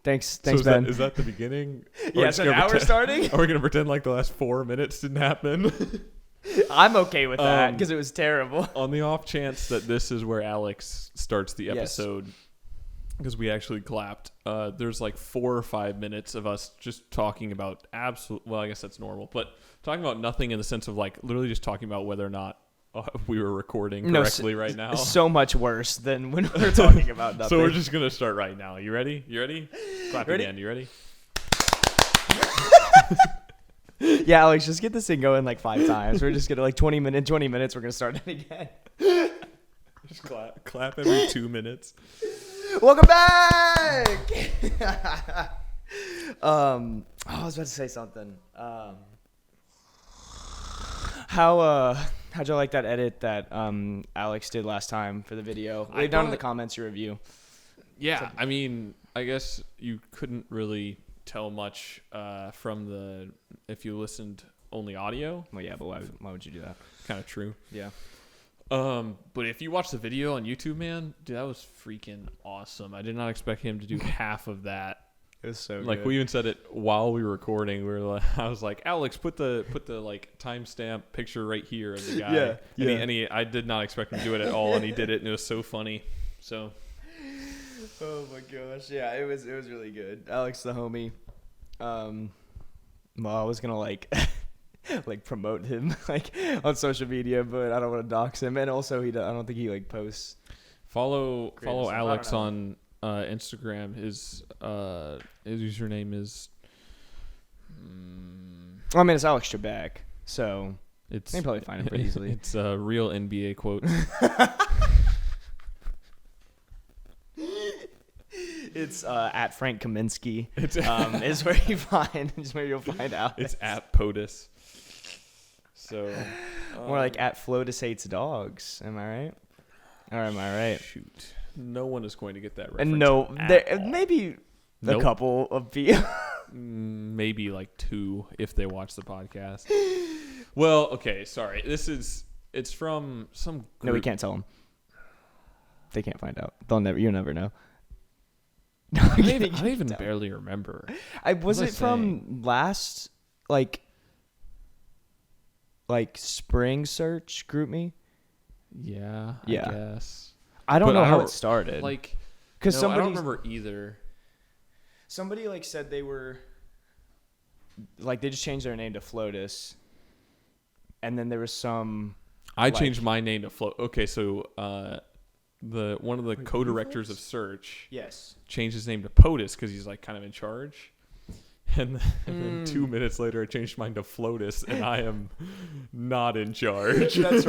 Thanks, So Ben. is that the beginning? Yeah, so now we're starting? Are we going to pretend like the last 4 minutes didn't happen? I'm okay with that because it was terrible. On the off chance that this is where Alex starts the episode, because we actually clapped, there's like 4 or 5 minutes of us just talking about well, I guess that's normal, but talking about nothing in the sense of like literally just talking about whether or not we were recording correctly right now. So much worse than when we're talking about nothing. So we're just going to start right now. You ready? Clap again. You ready? Yeah, Alex, just get this thing going like 5 times. We're just going to like 20 minutes, we're going to start it again. Just clap every 2 minutes. Welcome back! I was about to say something. How'd you like that edit that Alex did last time for the video? Leave down in the comments your review. Yeah, I mean, I guess you couldn't really tell much from if you listened only audio. Well, yeah, but why would you do that? Kind of true. Yeah. But if you watch the video on YouTube, man, dude, that was freaking awesome. I did not expect him to do half of that. It was so like good. We even said it while we were recording. I was like, Alex, put the like timestamp picture right here of the guy. Yeah. I did not expect him to do it at all, and he did it, and it was so funny. So. Oh my gosh, yeah, it was really good. Alex, the homie. Well, I was gonna like promote him like on social media, but I don't want to dox him, and also I don't think he like posts. Follow Alex on Instagram. His username is. I mean, it's Alex Trebek, so you can probably find him pretty easily. It's a real NBA quote. It's at Frank Kaminsky. Is where you'll find Alex. It's at POTUS. So more like at Flotus Hates Dogs. Am I right? Or am I right? Shoot, no one is going to get that reference. And no, maybe a couple of people. Maybe like 2 if they watch the podcast. Well, okay, sorry. It's from some group. No, we can't tell them. They can't find out. You'll never know. I don't even barely remember. Was it from last like spring search group me? Yeah. I guess. I don't know how it started. Because I don't remember either. Somebody said they were they just changed their name to Flotus, and then there was some. I changed my name to Float. Okay, so one of the co-directors of Search changed his name to POTUS because he's kind of in charge. And then 2 minutes later, I changed mine to Flotus, and I am not in charge. That's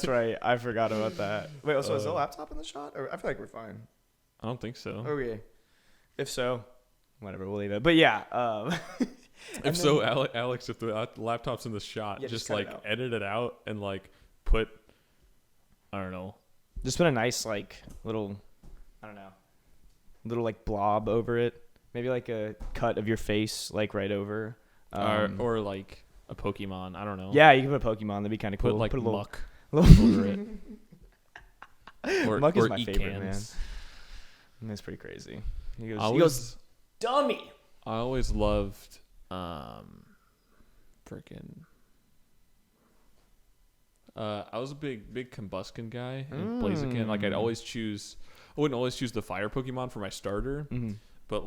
right. I forgot about that. Wait, so is the laptop in the shot? Or I feel like we're fine. I don't think so. Okay. If so, whatever, we'll leave it. But yeah. Alex, if the laptop's in the shot, just edit it out and put, I don't know. Just put a nice little blob over it. Maybe a cut of your face right over. Or a Pokemon. I don't know. Yeah, you can put a Pokemon. That'd be kind of cool. Put a little muck over it. Muck is my favorite, man. That's pretty crazy. He goes, dummy. I always loved I was a big Combuskin guy in Blaziken. I wouldn't always choose the fire Pokemon for my starter. Mm-hmm. But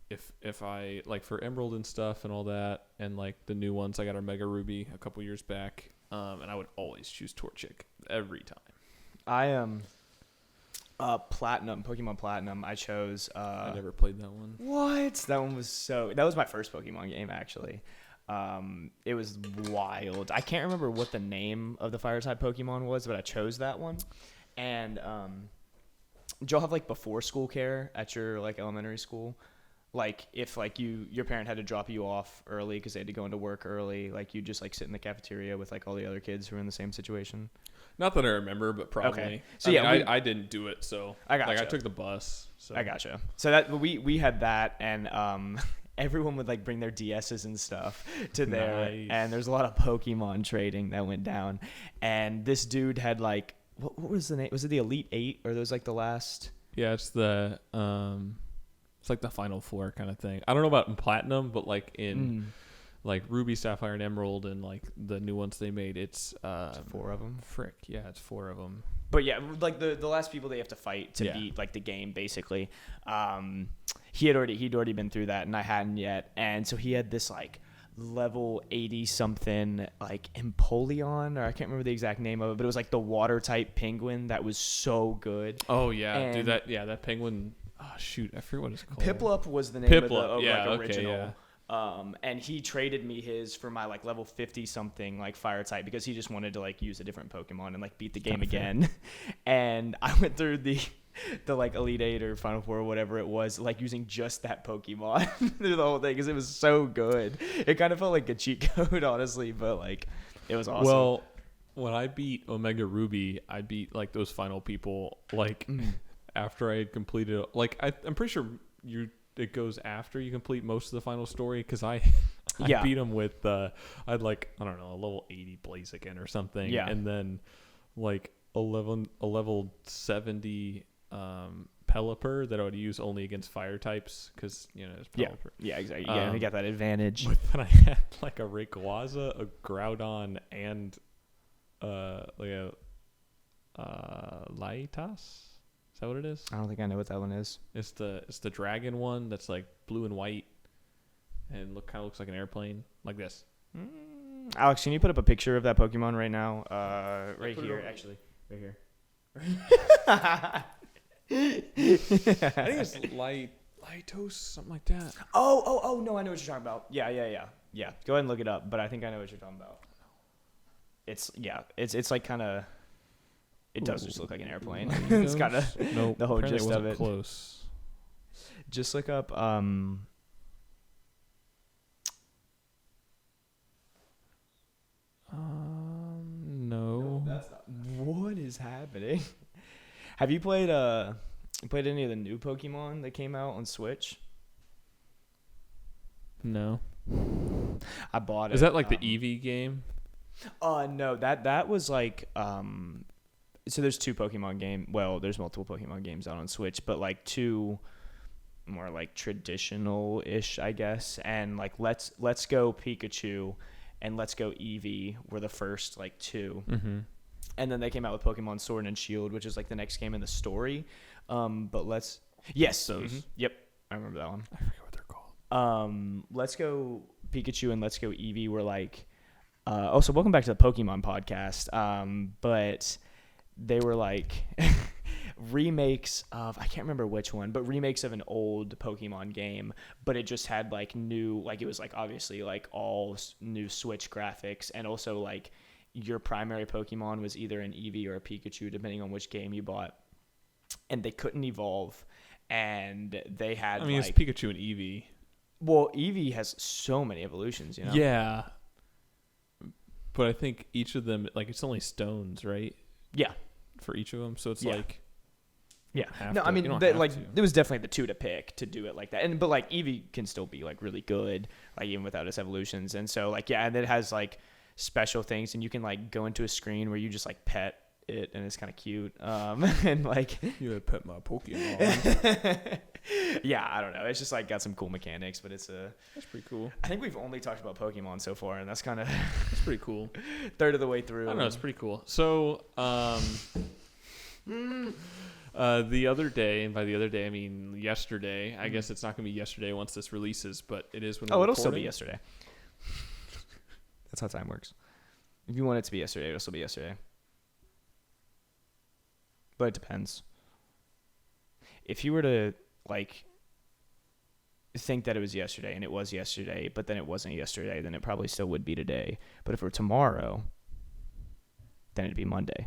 if I for Emerald and stuff and all that, and the new ones, I got our Mega Ruby a couple years back, and I would always choose Torchic every time. I am Pokemon Platinum. I chose. I never played that one. What? That was my first Pokemon game actually. It was wild. I can't remember what the name of the fire type Pokemon was, but I chose that one, and did y'all have before school care at your elementary school? If your parent had to drop you off early because they had to go into work early, you just sit in the cafeteria with all the other kids who were in the same situation? Not that I remember, but probably. Okay. So I didn't do it, so I gotcha. I took the bus. So. I gotcha. So that we had that, and everyone would bring their DSs and stuff to there, and there's a lot of Pokemon trading that went down, and this dude had what was the name? Was it the Elite 8 or those the last? Yeah, it's the It's like the final four kind of thing. I don't know about in Platinum, but like in like Ruby, Sapphire, and Emerald, and like the new ones they made, it's 4 of them. Frick, yeah, it's 4 of them. But yeah, like the last people they have to fight to beat like the game basically. He'd already been through that, and I hadn't yet. And so he had this like level 80 something like Empoleon, or I can't remember the exact name of it, but it was like the water type penguin that was so good. Oh yeah, dude, that penguin. Oh shoot, I forget what it's called. Piplup was the name of the original. Okay, yeah. And he traded me his for my like level 50 something like fire type because he just wanted to like use a different Pokemon and like beat the game again. And I went through the like Elite 8 or Final 4 or whatever it was, like using just that Pokemon through the whole thing because it was so good. It kind of felt like a cheat code, honestly, but like it was awesome. Well, when I beat Omega Ruby, I beat like those final people like after I had completed, like I'm pretty sure it goes after you complete most of the final story, because I beat him with I had like, I don't know, a level 80 Blaziken or something, and then like a level 70 Pelipper that I would use only against fire types, because it's Pelipper. Yeah, exactly. Yeah, you got that advantage. But then I had like a Rayquaza, a Groudon, and like a Laitas. Is that what it is? I don't think I know what that one is. It's the dragon one that's like blue and white, and kind of looks like an airplane, like this. Alex, can you put up a picture of that Pokemon right now? Right here, actually, right here. I think it's Laitos, something like that. Oh no, I know what you're talking about. Yeah. Go ahead and look it up, but I think I know what you're talking about. It's like kind of. It does just look like an airplane. It's kind of the whole gist of it. Close. Just look up. No. No, that's not. What is happening? Have you played any of the new Pokemon that came out on Switch? No. I bought it. Is that like the Eevee game? No, that was like so there's 2 Pokemon game. Well, there's multiple Pokemon games out on Switch, but like 2 more like traditional-ish, I guess. And like Let's Go Pikachu and Let's Go Eevee were the first like 2. Mm-hmm. And then they came out with Pokemon Sword and Shield, which is like the next game in the story. But those. Mm-hmm. Yep, I remember that one. I forget what they're called. Let's Go Pikachu and Let's Go Eevee were like. So welcome back to the Pokemon podcast. But they were like remakes of, I can't remember which one, but remakes of an old Pokemon game, but it just had like new, like it was like obviously like all new Switch graphics, and also like your primary Pokemon was either an Eevee or a Pikachu depending on which game you bought, and they couldn't evolve, and they had it's Pikachu and Eevee. Well, Eevee has so many evolutions, Yeah. But I think each of them, like, it's only stones, right? Yeah. For each of them, so it's like. Yeah. No, I mean, like, there was definitely the 2 to pick to do it like that, but like Eevee can still be like really good, like even without its evolutions, and so like and it has like special things, and you can like go into a screen where you just like pet it, and it's kind of cute, and like you would pet my Pokemon. Yeah, I don't know. It's just like got some cool mechanics, but that's pretty cool. I think we've only talked about Pokemon so far, and that's kind of that's pretty cool. Third of the way through. I don't know. It's pretty cool. So, the other day, and by the other day I mean yesterday. I guess it's not going to be yesterday once this releases, but it is when. It'll still be yesterday. That's how time works. If you want it to be yesterday, it'll still be yesterday. But it depends. If you were to like think that it was yesterday and it was yesterday, but then it wasn't yesterday, then it probably still would be today. But if it were tomorrow, then it'd be Monday.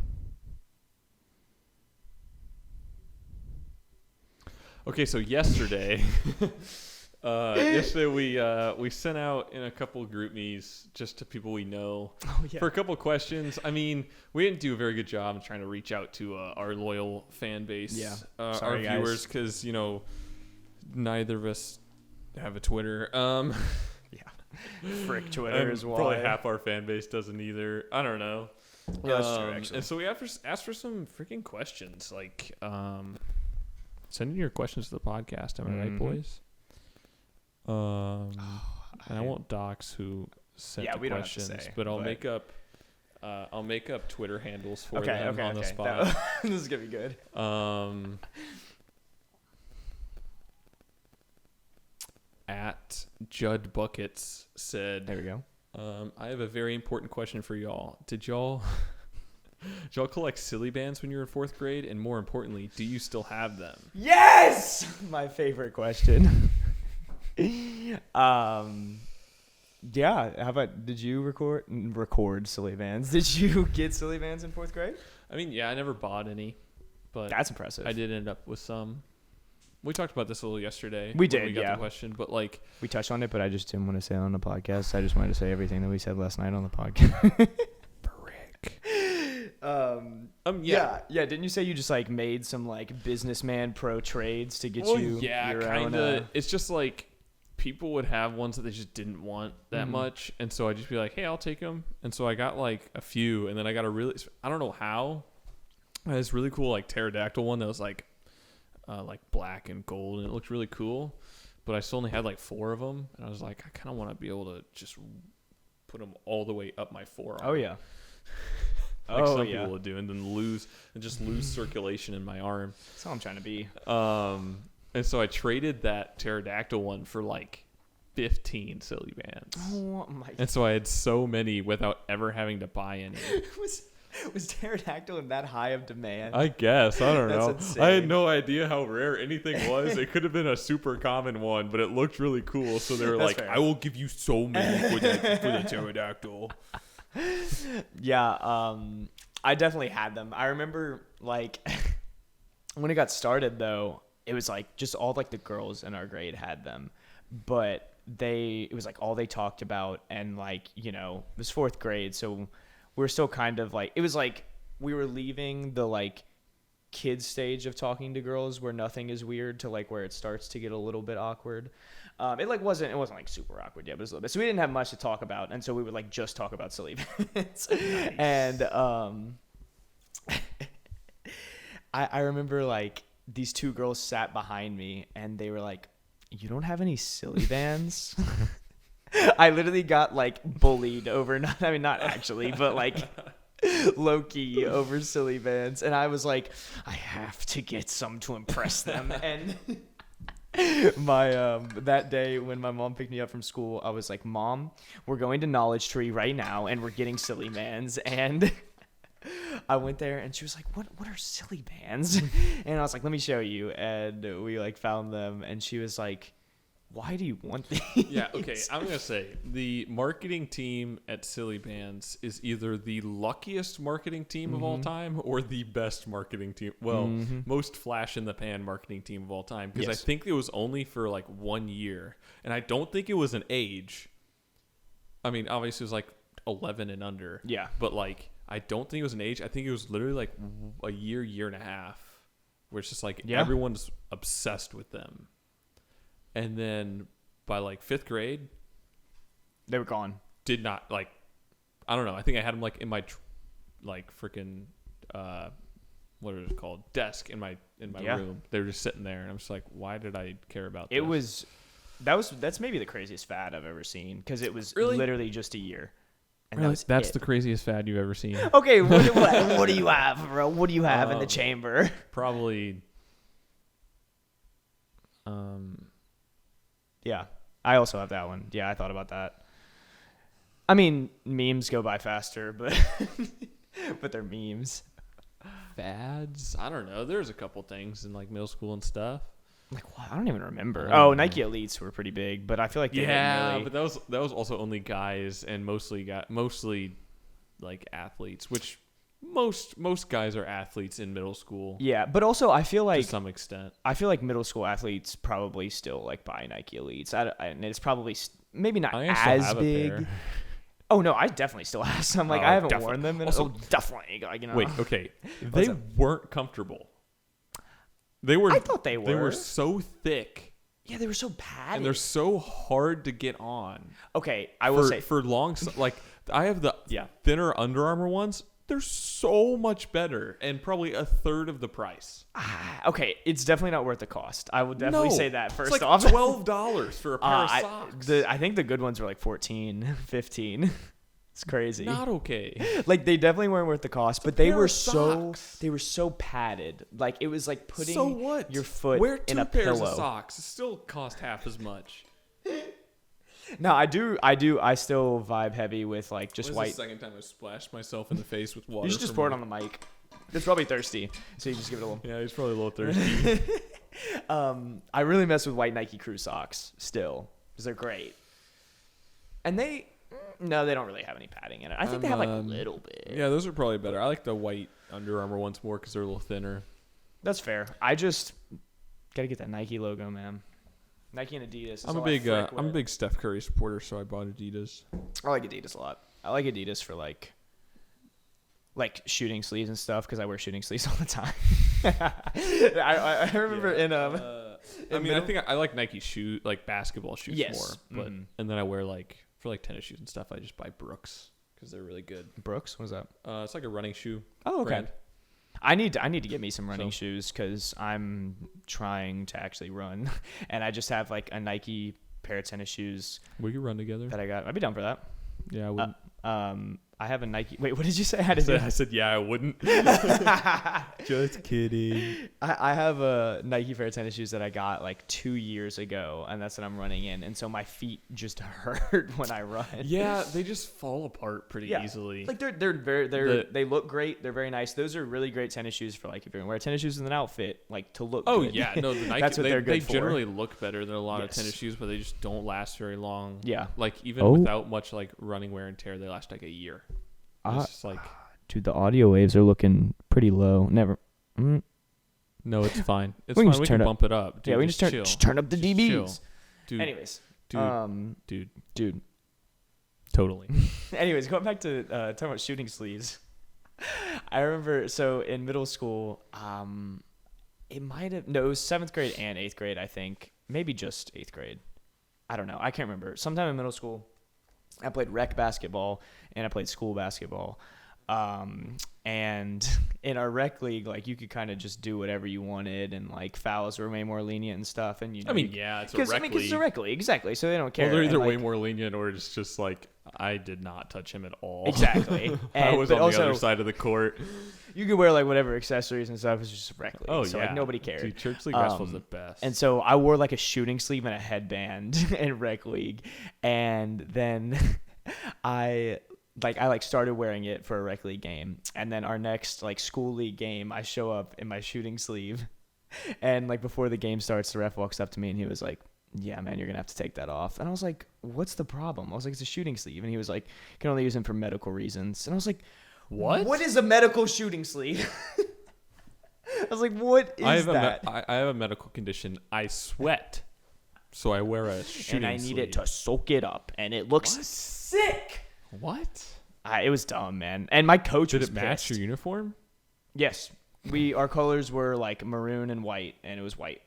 Okay, so yesterday we sent out in a couple group me's just to people we know for a couple questions. I mean, we didn't do a very good job of trying to reach out to our loyal fan base, our viewers, because neither of us have a Twitter. Frick Twitter is why. Probably half our fan base doesn't either. I don't know. Yeah, that's true, actually. And so we asked for some freaking questions, like Send in your questions to the podcast. Am I right, boys? And I won't dox who sent the questions, but I'll make up Twitter handles for them on the spot. This is gonna be good. At Judd Buckets said, there we go. I have a very important question for y'all. Did y'all collect silly bands when you were in 4th grade? And more importantly, do you still have them? Yes! My favorite question. Yeah. How about, did you record silly bands? Did you get silly bands in 4th grade? I mean, yeah, I never bought any, but that's impressive. I did end up with some. We talked about this a little yesterday. We did, we got the question, but like we touched on it, but I just didn't want to say it on the podcast. I just wanted to say everything that we said last night on the podcast. Brick. Yeah. Didn't you say you just like made some like businessman pro trades to get you? Yeah, your kind of. own, It's just like people would have ones that they just didn't want that much, and so I'd just be like, "Hey, I'll take them." And so I got like a few, and then I got I don't know how. I had this really cool like pterodactyl one that was like black and gold, and it looked really cool, but I still only had like 4 of them, and I was like, I kind of want to be able to just put them all the way up my forearm. Oh yeah. Like some people would do, and then lose circulation in my arm. That's how I'm trying to be. And so I traded that pterodactyl one for like 15 silly bands. Oh my! And so I had so many without ever having to buy any. Was pterodactyl in that high of demand? I guess. I don't know. Insane. I had no idea how rare anything was. It could have been a super common one, but it looked really cool. So they were like, fair. I will give you so many for the pterodactyl. Yeah, I definitely had them. I remember like when it got started though, it was like just all like the girls in our grade had them, but it was like all they talked about, and like, you know, it was 4th grade, so we're still kind of like, it was like we were leaving the like kid stage of talking to girls where nothing is weird to like where it starts to get a little bit awkward. It wasn't like super awkward yet, but it was a little bit. So we didn't have much to talk about, and so we would like just talk about silly bands. Nice. And I remember like these 2 girls sat behind me, and they were like, "You don't have any silly bands?" I literally got like bullied over not actually, but like low key over silly bands, and I was like, I have to get some to impress them. And my that day when my mom picked me up from school, I was like, Mom, we're going to Knowledge Tree right now, and we're getting silly bands. And I went there, and she was like, what are silly bands? And I was like, let me show you. And we like found them, and she was like, why do you want these? Yeah, okay. I'm going to say the marketing team at Silly Bands is either the luckiest marketing team of all time or the best marketing team. Well, most flash in the pan marketing team of all time. Because I think it was only for like 1 year. And I don't think it was an age. I mean, obviously it was like 11 and under. Yeah. But like, I don't think it was an age. I think it was literally like a year and a half. Where it's just like everyone's obsessed with them. And then by like 5th grade, they were gone. Did not like, I don't know. I think I had them like in my like freaking what is it called? Desk in my room. They were just sitting there, and I'm just like, why did I care about this? That's maybe the craziest fad I've ever seen, because it was literally just a year. And really? That's the craziest fad you've ever seen. Okay, what do you have, bro? What do you have in the chamber? Probably. Yeah, I also have that one. Yeah, I thought about that. I mean, memes go by faster, but but they're memes. Fads? I don't know. There's a couple things in like middle school and stuff. Like what? I don't even remember. Nike Elites were pretty big, but I feel like they but that was also only guys, and mostly like athletes, which most guys are athletes in middle school. Yeah, but also I feel like to some extent, I feel like middle school athletes probably still like buy Nike Elites. And it's probably maybe not as big. Oh no, I definitely still have some. Like I haven't worn them. Definitely. Like, you know. Wait, okay, they weren't comfortable. They were. I thought they were. They were so thick. Yeah, they were so padded. And they're so hard to get on. Okay, I will say for long, like I have the thinner Under Armour ones. They're so much better and probably a third of the price. Okay, it's definitely not worth the cost. I would definitely say that first it's like off. $12 for a pair of socks. I think the good ones were like 14, 15. It's crazy. Not okay. Like they definitely weren't worth the cost, but they were socks. so padded. Like it was like putting So what? your foot Wear in a two pairs pillow. of socks. It still cost half as much. No, I still vibe heavy with like just white. This is the second time I splashed myself in the face with water. You should just pour it on the mic. It's probably thirsty, so you just give it a little. Yeah, he's probably a little thirsty. I really mess with white Nike Crew socks still because they're great, and they don't really have any padding in it. I think they have like a little bit. Yeah, those are probably better. I like the white Under Armour ones more because they're a little thinner. That's fair. I just gotta get that Nike logo, man. Nike and Adidas. I'm a big Steph Curry supporter, so I bought Adidas. I like Adidas a lot. I like Adidas for like shooting sleeves and stuff because I wear shooting sleeves all the time. I remember I think I like Nike shoe, like basketball shoes more, but and then I wear for tennis shoes and stuff. I just buy Brooks because they're really good. Brooks, what's that? It's like a running shoe. Oh, okay. Brand. I need to get me some running shoes because I'm trying to actually run, and I just have like a Nike pair of tennis shoes. We could run together. That I got. I'd be down for that. Yeah, I wouldn't. I have a Nike. Wait, what did you say? I said, yeah, I wouldn't. Just kidding. I have a Nike pair of tennis shoes that I got like 2 years ago, and that's what I'm running in. And so my feet just hurt when I run. Yeah, they just fall apart pretty easily. Like they look great. They're very nice. Those are really great tennis shoes for like if you're gonna wear tennis shoes with an outfit, like to look. Oh good. yeah, no, the Nike. That's what they're good they for. generally look better than a lot of tennis shoes, but they just don't last very long. Yeah, like even without much like running wear and tear, they last like a year. It's just like, dude, the audio waves are looking pretty low. Never. No, it's fine. It's we can fine. We can bump it up. Dude, yeah, we can just turn up the dBs. Chill. Dude, anyways, dude, totally. Anyways, going back to talking about shooting sleeves. I remember in middle school, it was 7th grade and 8th grade. I think maybe just 8th grade. I don't know. I can't remember. Sometime in middle school, I played rec basketball and I played school basketball. And in our rec league, like you could kind of just do whatever you wanted, and like fouls were way more lenient and stuff. And it's a rec league. Because it's a rec league, exactly. So they don't care. Well, they're either way more lenient or it's just like I did not touch him at all. Exactly. I was on the other side of the court. You could wear like whatever accessories and stuff. It's just rec league. Oh, so yeah. like nobody cared. Dude, church league basketball's the best. And so I wore like a shooting sleeve and a headband in rec league, and then I started wearing it for a rec league game, and then our next like school league game, I show up in my shooting sleeve, and like before the game starts, the ref walks up to me and he was like, "Yeah, man, you're gonna have to take that off." And I was like, "What's the problem?" I was like, "It's a shooting sleeve," and he was like, "You can only use them for medical reasons." And I was like, "What? What is a medical shooting sleeve?" I was like, "What is that?" I have a medical condition. I sweat, so I wear a shooting sleeve. And I need it to soak it up, and it looks sick. What? It was dumb, man. And my coach was Did it match pissed. your uniform? Yes. Our colors were like maroon and white, and it was white.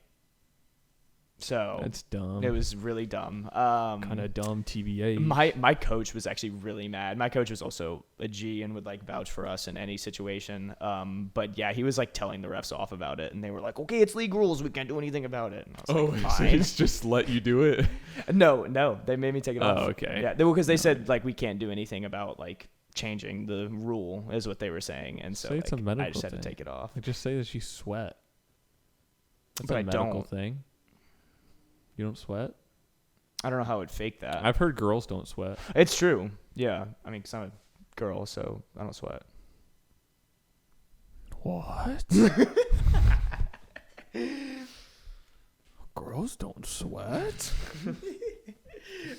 So that's dumb. It was really dumb. Kind of dumb TBA. My coach was actually really mad. My coach was also a G and would like vouch for us in any situation. But yeah, he was like telling the refs off about it, and they were like, "Okay, it's league rules. We can't do anything about it." And I was like, so fine. he's just let you do it? No, they made me take it off. Oh, okay. Yeah, because they said like we can't do anything about like changing the rule, is what they were saying, and so it's a medical I just had thing. to take it off. Like, just say that you sweat. That's But a I medical don't. thing. You don't sweat? I don't know how I would fake that. I've heard girls don't sweat. It's true. Yeah. I mean, because I'm a girl, so I don't sweat. What? Girls don't sweat?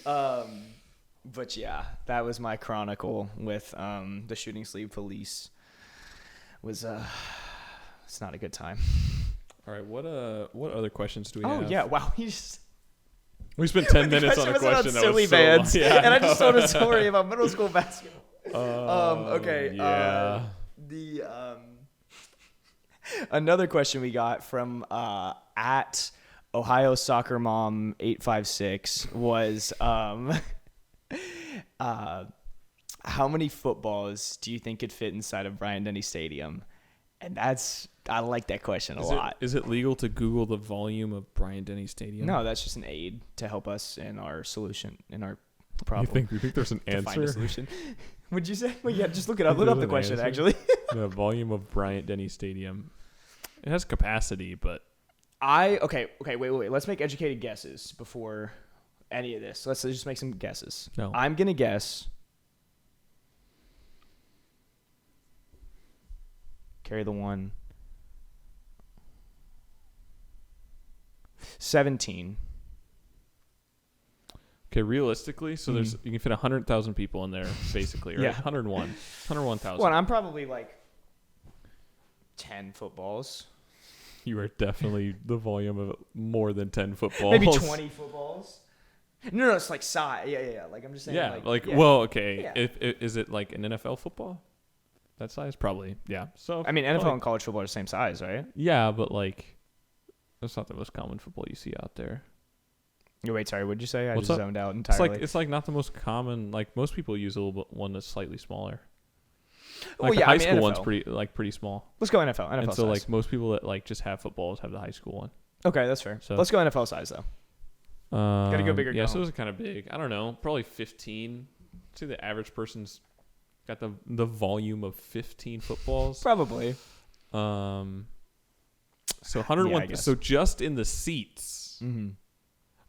But yeah, that was my chronicle with the shooting sleeve police. It's not a good time. All right, what other questions do we have? Oh yeah, wow. We spent 10 minutes on a question that silly was so bands, long. Yeah, and I just told a story about middle school basketball. Okay. Yeah. Another question we got from at Ohio Soccer Mom 856 was how many footballs do you think could fit inside of Bryant-Denny Stadium? And I like that question a lot. Is it legal to Google the volume of Bryant-Denny Stadium? No, that's just an aid to help us in our solution, in our problem. You think there's an to find a answer? solution. Would you say? Well, yeah, just look it up. Look up the question, actually. The volume of Bryant-Denny Stadium. It has capacity, but Okay, wait. Let's make educated guesses before any of this. Let's just make some guesses. No. I'm gonna guess. Carry the one. 17. okay, realistically, so you can fit 100,000 people in there, basically, right? Yeah. 101,000. Well, I'm probably like 10 footballs. You are definitely the volume of more than 10 footballs. Maybe 20 footballs. No, it's like size. Yeah. Like I'm just saying. Yeah, yeah. well, okay. Yeah. Is it like an NFL football? That size? Probably, yeah. So I mean, NFL and college football are the same size, right? Yeah, but like, that's not the most common football you see out there. Wait, sorry, what'd you say? What's just up? zoned out entirely. It's like not the most common. Like most people use a little bit one that's slightly smaller. Well, Like yeah, the high I mean, school NFL. one's pretty small. Let's go NFL. NFL And so size. like most people that like just have footballs have the high school one. Okay, that's fair. So- Let's go NFL size though. Gotta go big or Yeah, go so home. those are kind of big. I don't know, probably 15. I'd say the average person's got the volume of 15 footballs. Probably. So Yeah, 101. I guess. So just in the seats. Mm-hmm.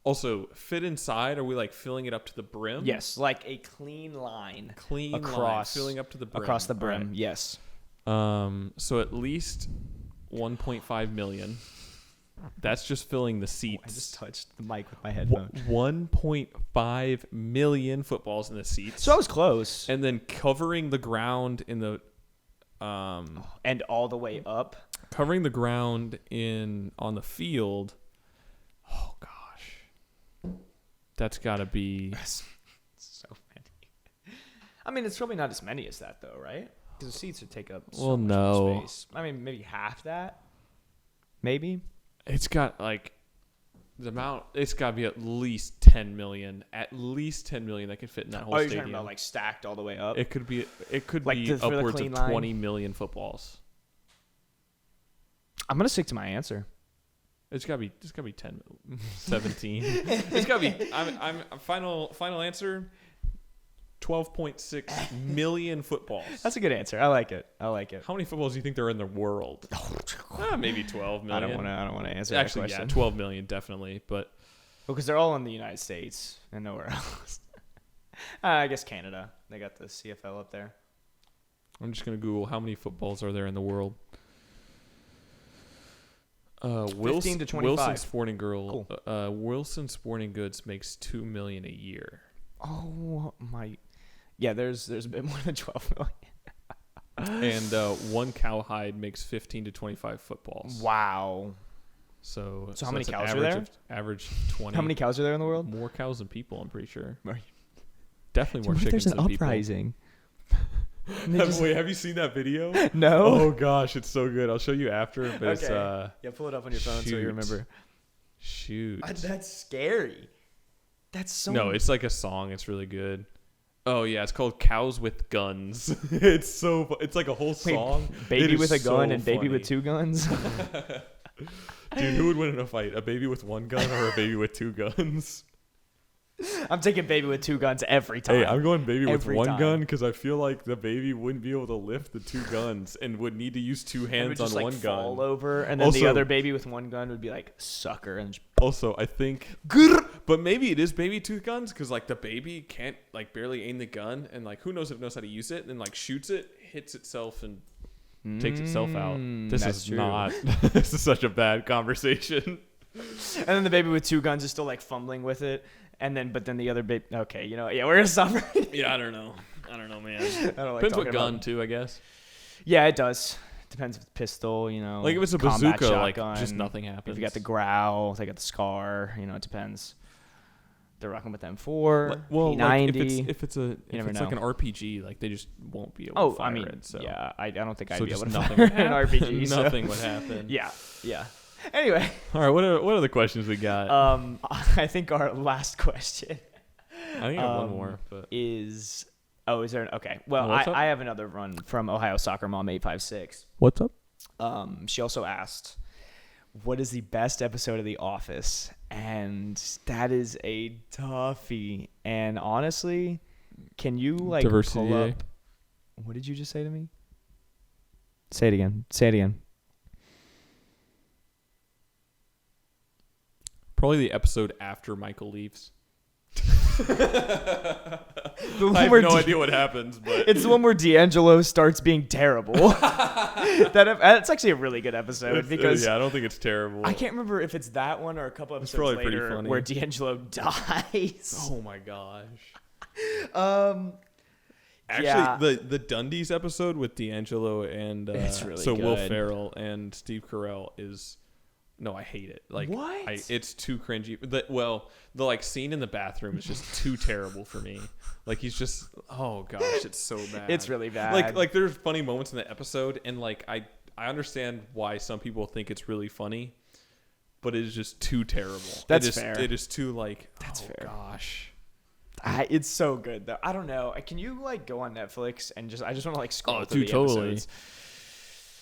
Also, fit inside. Are we like filling it up to the brim? Yes, like a clean line Clean line, across filling up to the brim. across the brim. All right. Yes. So at least 1.5 million. That's just filling the seats. I just touched the mic with my headphone. 1.5 million footballs in the seats. So I was close. And then covering the ground in the And all the way up. covering the ground on the field. Oh gosh. That's got to be So many. I mean, it's probably not as many as that though, right? Because the seats would take up so Well, much no. more space. I mean, maybe half that. Maybe. it's got like the amount it's got to be at least 10 million. At least 10 million that could fit in that whole Oh, you're stadium. talking about like stacked all the way up? It could be Like for the upwards of clean line? 20 million footballs. I'm gonna stick to my answer. It's gotta be 10, 17. It's gotta be. I'm final answer. 12.6 million footballs. That's a good answer. I like it. How many footballs do you think there are in the world? Maybe 12 million. I don't want to answer Actually, that yeah, question. 12 million definitely. But Because they're all in the United States and nowhere else. I guess Canada. They got the CFL up there. I'm just gonna Google how many footballs are there in the world. 15 to 25. Wilson Sporting Goods makes $2 million a year. Oh my! Yeah, there's a bit more than 12 million. And one cowhide makes 15 to 25 footballs. Wow. So how many that's an cows are there? Average 20. How many cows are there in the world? More cows than people, I'm pretty sure. Right. Definitely more What if chickens there's an than people. uprising? Wait, have you seen that video? No. Oh gosh, it's so good. I'll show you after. But it's Yeah, pull it up on your phone so you shoot. remember. shoot. That's scary. That's so. No, it's like a song. It's really good. Oh yeah, it's called "Cows with Guns." It's like a whole song. Baby It with a is gun so and baby funny. with two guns. Dude, who would win in a fight? A baby with one gun or a baby with two guns? I'm taking baby with two guns every time. Hey, I'm going baby with Every one time. gun because I feel like the baby wouldn't be able to lift the two guns and would need to use two And it hands would just on like one fall gun. over, and then the Also- other baby with one gun would be like sucker and just Also, I think, but maybe it is baby two guns because like the baby can't like barely aim the gun and like who knows if it knows how to use it and then like shoots it, hits itself and takes itself out. This that's is true. not. This is such a bad conversation. And then the baby with two guns is still like fumbling with it, but then the other baby. Okay, yeah, we're gonna stop. Yeah, I don't know, man. I don't like Depends talking what gun about- too, I guess. Yeah, it does. Depends if it's pistol, Like if it's a combat bazooka, like shotgun. just nothing happens. If you got the growl, they got the scar. It depends. They're rocking with M4, well, like P90. if it's never like an know. RPG, like they just won't be able Oh, to fire I mean, it. So yeah, I don't think I'd so be able just to nothing fire would an happen. RPG. so- Nothing would happen. Yeah. Anyway, All right, what are the questions we got? I think our last question I think I have one more, but is Oh, is there? Okay. Well, I have another one from Ohio Soccer Mom 856. What's up? She also asked, what is the best episode of The Office? And that is a toughie. And honestly, can you like Diversity. pull up? What did you just say to me? Say it again. Say it again. Probably the episode after Michael leaves. I have no idea what happens, but it's the one where D'Angelo starts being terrible. That's actually a really good episode because I don't think it's terrible. I can't remember if it's that one or a couple episodes probably pretty later funny. where D'Angelo dies. Oh my gosh. Yeah. Actually, the Dundies episode with D'Angelo and It's really so Will good. Ferrell and Steve Carell is. No, I hate it. Like, what? It's too cringy. The like scene in the bathroom is just too terrible for me. Like he's just, oh gosh, it's so bad. It's really bad. Like there's funny moments in the episode, and like I understand why some people think it's really funny, but it is just too terrible. That's fair. It is too like. That's fair. Gosh. It's so good though. I don't know. Can you like go on Netflix and I just want to like scroll through dude, the totally. episodes.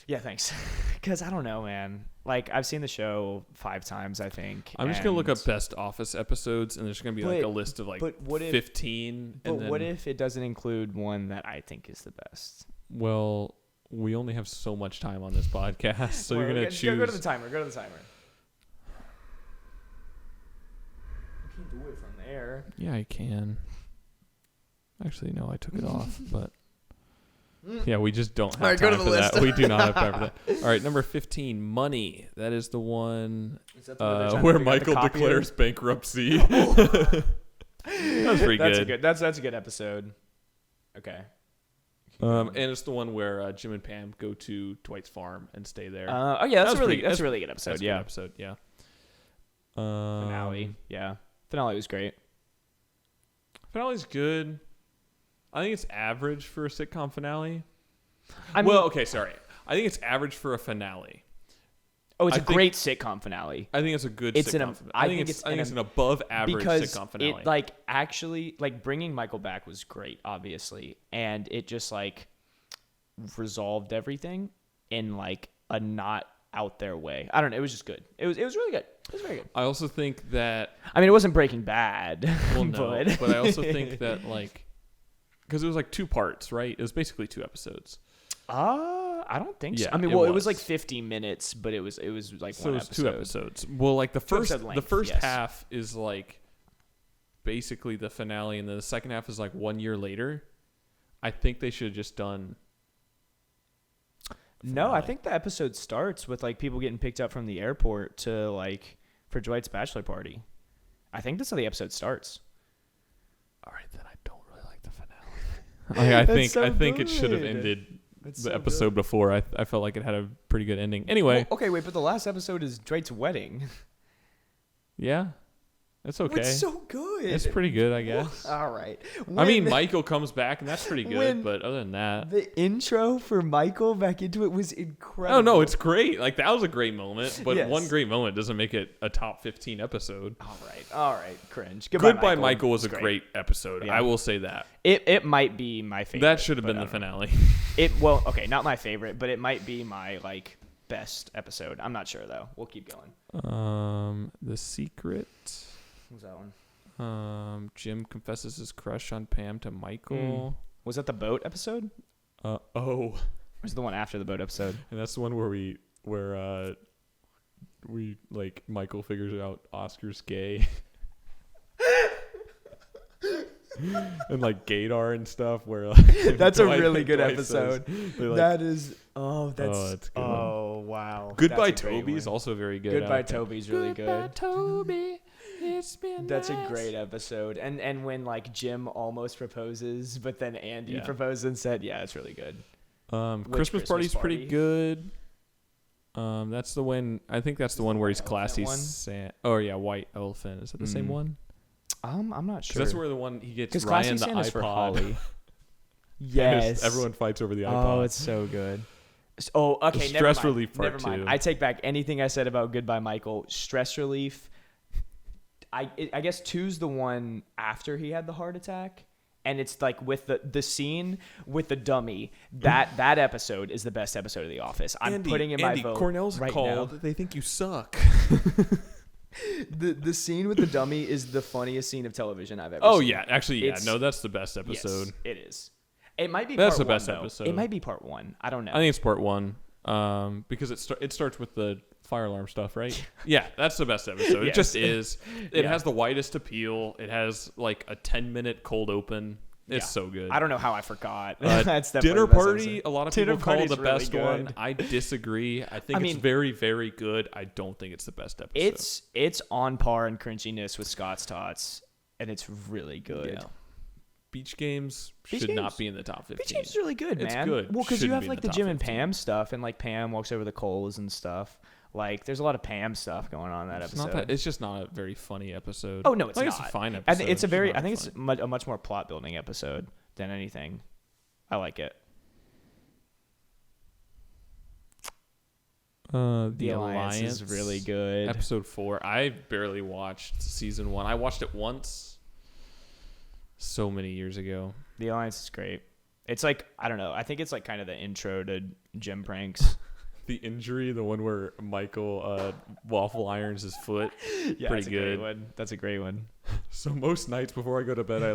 Yeah, thanks. Because I don't know, man. Like I've seen the show 5 times, I think. I'm just gonna look up best Office episodes, and there's gonna be like a list of like 15. But what if it doesn't include one that I think is the best? Well, we only have so much time on this podcast, so you're gonna choose. Go to the timer. Go to the timer. You can't do it from there. Yeah, I can. Actually, no, I took it off, but yeah, we just don't have time for that. We do not have time for that. All right, number 15, Money. That is the one where Michael declares bankruptcy. That was pretty good. That's a good episode. Okay. And it's the one where Jim and Pam go to Dwight's farm and stay there. That's a really good episode. That's a good episode. Yeah. Finale. Yeah. Finale was great. Finale's good. I think it's average for a sitcom finale. I mean, sorry. I think it's average for a finale. Oh, it's a great sitcom finale. I think it's a good sitcom finale. I think it's an above average sitcom finale. Because it like actually like bringing Michael back was great, obviously, and it just like resolved everything in like a not out there way. I don't know. It was just good. It was really good. It was very good. I also think that. I mean, it wasn't Breaking Bad. Well, no, but I also think that like. Because it was like 2 parts, right? It was basically 2 episodes. I don't think so. Yeah, I mean, it was like 50 minutes, but it was like so one it was episode. 2 episodes. Well, like the first yes. half is like basically the finale, and then the second half is like 1 year later. I think they should have just done. No, I think the episode starts with like people getting picked up from the airport to like for Dwight's bachelor party. I think that's how the episode starts. All right, then I don't really like the finale. I think it should have ended the episode before. I felt like it had a pretty good ending. Anyway. Well, okay, wait, but the last episode is Dwight's wedding. Yeah. It's okay. It's so good. It's pretty good, I guess. All right. I mean, Michael comes back, and that's pretty good. But other than that, the intro for Michael back into it was incredible. Oh no, it's great. Like that was a great moment. But Yes. one great moment doesn't make it a top 15 episode. All right. Cringe. Goodbye, Michael was a great episode. Yeah. I will say that. It might be my favorite. That should have been the finale. Okay, not my favorite, but it might be my like best episode. I'm not sure though. We'll keep going. The Secret. What's that one? Jim confesses his crush on Pam to Michael. Was that the boat episode? Oh. Or was it the one after the boat episode? And that's the one where we like Michael figures out Oscar's gay. And like gaydar and stuff where like, that's Dwight, a really good Dwight episode. Like, That is that's good. Wow. Goodbye That's a great Toby is one. also very good. Goodbye Toby's really Goodbye, good. Toby. It's been That's nice. a great episode. And when like Jim almost proposes, but then Andy Yeah. proposed instead. Yeah, it's really good. Christmas Party's Party? pretty good. That's the one. I think that's the one where he's classy. Oh yeah, White Elephant. Is that the same one? I'm not sure. That's where the one he gets Because Ryan Classy the Santa's iPod. for Holly. And Yes. everyone fights over the iPod. Oh, it's so good. Oh, okay. The stress never mind. relief part, Never mind. too. I take back anything I said about Goodbye Michael. Stress relief. I guess 2's the one after he had the heart attack, And it's like with the scene with the dummy, that episode is the best episode of The Office. I'm putting in my vote Cornell's right called. now. They think you suck. The scene with the dummy is the funniest scene of television I've ever seen. Oh yeah, actually yeah. It's, No, that's the best episode. Yes, it is. It might be That's part the best one, episode. It might be part 1. I don't know. I think it's part 1. Because it starts with the fire alarm stuff, right? Yeah, that's the best episode. Yes. It just is. It Yeah. has the widest appeal. It has like a 10-minute cold open. It's so good. I don't know how I forgot. That's definitely Dinner the best Party, episode. a lot of Dinner people call Party's the best really one. good. I disagree. I think it's very, very good. I don't think it's the best episode. It's on par in cringiness with Scott's Tots, and it's really good. Yeah. Beach Games Beach should Games? not be in the top 15. Beach Games is really good, man. It's good. Well, because you Shouldn't have be in like the the top Jim and 15. Pam stuff, and like Pam walks over the coals and stuff. Like, there's a lot of Pam stuff going on in that It's episode. not that. It's just not a very funny episode. Oh no, it's like not. It's a fine episode. I think it's a very. not I think funny. it's a much more plot building episode than anything. I like it. The Alliance is really good. Episode 4. I barely watched season 1. I watched it once. So many years ago. The Alliance is great. It's like, I don't know. I think it's like kind of the intro to Gym pranks. The injury, the one where Michael waffle irons his foot. Yeah, Pretty that's good. A great one. That's a great one. So most nights before I go to bed, I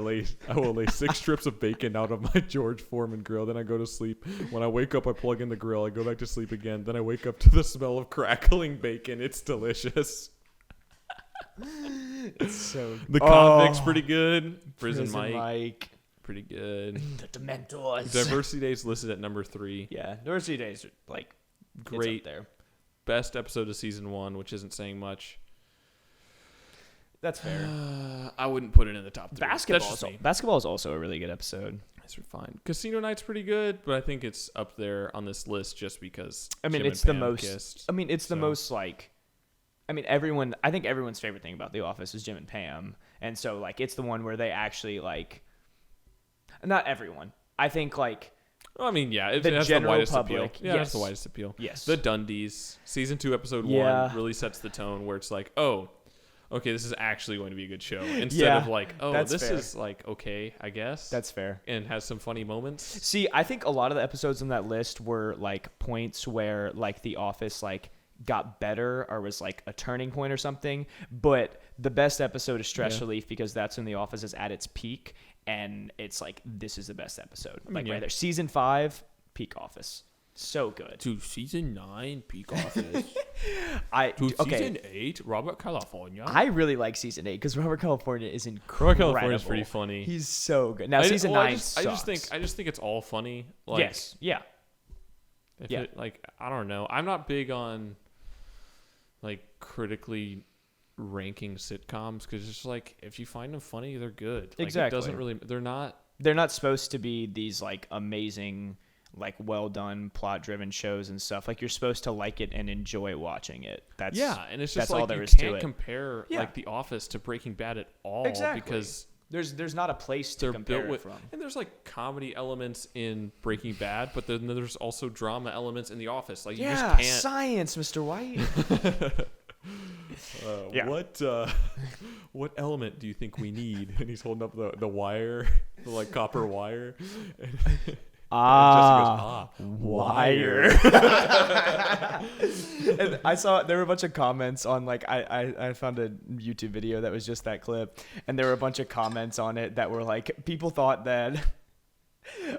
will lay 6 strips of bacon out of my George Foreman grill. Then I go to sleep. When I wake up, I plug in the grill. I go back to sleep again. Then I wake up to the smell of crackling bacon. It's delicious. It's so The Convict's pretty good. Prison Mike, Mike. pretty good. The Dementors. Diversity Day's listed at number 3. Yeah, Diversity Days are like Great. It's up there. Best episode of season 1, which isn't saying much. That's fair. I wouldn't put it in the top 3. Basketball is also a really good episode. That's fine. Casino Night's pretty good, but I think it's up there on this list just because. I mean, Jim it's and the Pam most. kissed. I mean, it's the most like. I mean, I think everyone's favorite thing about The Office is Jim and Pam, and so like it's the one where they actually like. Not everyone. I think like. Well, I mean, yeah, it the has the general widest public, appeal. Yeah, yes. that's the widest appeal. Yes. The Dundies, season 2, episode Yeah. 1 really sets the tone where it's like, oh, okay, this is actually going to be a good show. Instead of like, oh, that's this fair. is like, okay, I guess. That's fair. And has some funny moments. See, I think a lot of the episodes on that list were like points where like The Office like got better or was like a turning point or something. But the best episode is Stress Relief because that's when The Office is at its peak, and it's like this is the best episode. Like right there, season 5, peak Office, so good. To season 9, peak Office. Season 8, Robert California. I really like season 8 because Robert California is incredible. Robert California's pretty funny. He's so good. Now season 9 sucks. I just think it's all funny. Like, yes, yeah. I don't know. I'm not big on like critically ranking sitcoms because it's just like if you find them funny, they're good. Like, Exactly. It doesn't really. They're not supposed to be these like amazing, like well done, plot driven shows and stuff. Like you're supposed to like it and enjoy watching it. And it's just that's all like there you is to can't it. compare like The Office to Breaking Bad at all because there's not a place to compare it from. And there's like comedy elements in Breaking Bad, but then there's also drama elements in The Office. Like you just can't. Science, Mr. White. What element do you think we need? And he's holding up the wire, the like copper wire. And Jessica goes, wire. And I saw there were a bunch of comments on like I found a YouTube video that was just that clip, and there were a bunch of comments on it that were like people thought that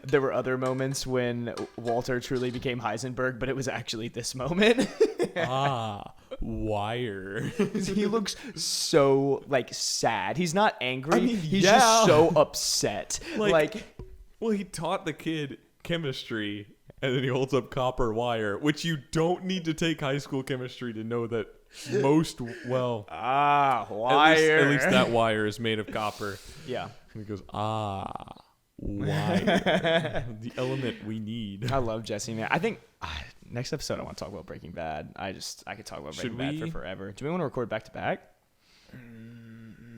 there were other moments when Walter truly became Heisenberg, but it was actually this moment. Wire. He looks so like sad. He's not angry. I mean, he's just so upset. Well, he taught the kid chemistry, and then he holds up copper wire, which you don't need to take high school chemistry to know that most wire. At least that wire is made of copper. Yeah. And he goes, wire. The element we need. I love Jesse, man. I think next episode I want to talk about Breaking Bad. I could talk about Breaking Bad for forever. Do we want to record back to back?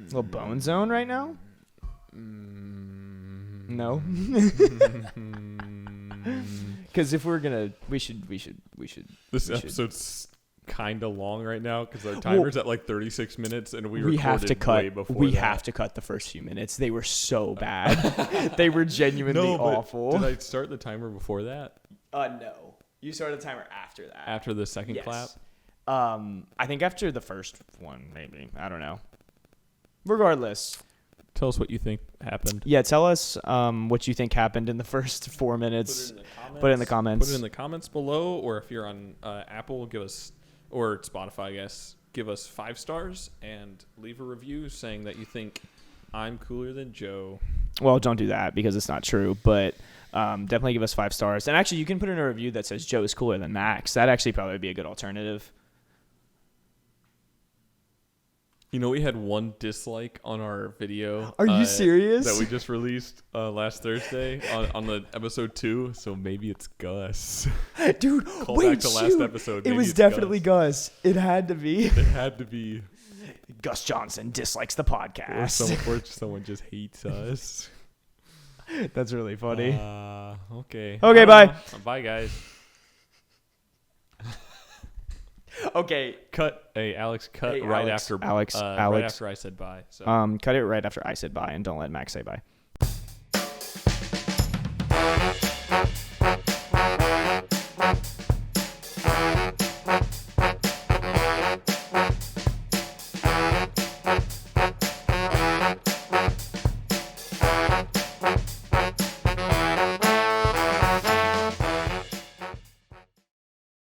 Little Bone Zone right now? No. Because if we're gonna, we should. This episode's kind of long right now because our timer's at like 36 minutes and we have to cut. way before we that. have to cut the first few minutes. They were so bad. They were genuinely awful. Did I start the timer before that? No. You started the timer after that. After the second clap? I think after the first one, maybe. I don't know. Regardless. Tell us what you think happened. Yeah, tell us what you think happened in the first 4 minutes. Put it in the comments. Put it in the comments below, or if you're on Apple, give us, or Spotify, I guess, give us 5 stars and leave a review saying that you think I'm cooler than Joe. Well, don't do that because it's not true, but definitely give us 5 stars. And actually, you can put in a review that says Joe is cooler than Max. That actually probably would be a good alternative. You know, we had 1 dislike on our video. Are you serious? That we just released last Thursday on the episode 2. So maybe it's Gus. Dude, Call back to last episode. It was definitely Gus. It had to be. It had to be. Gus Johnson dislikes the podcast. Or someone just hates us. That's really funny. Okay. Okay, bye. Bye, guys. Okay. Hey, Alex, cut right after Alex. right after I said bye. So. Cut it right after I said bye, and don't let Max say bye.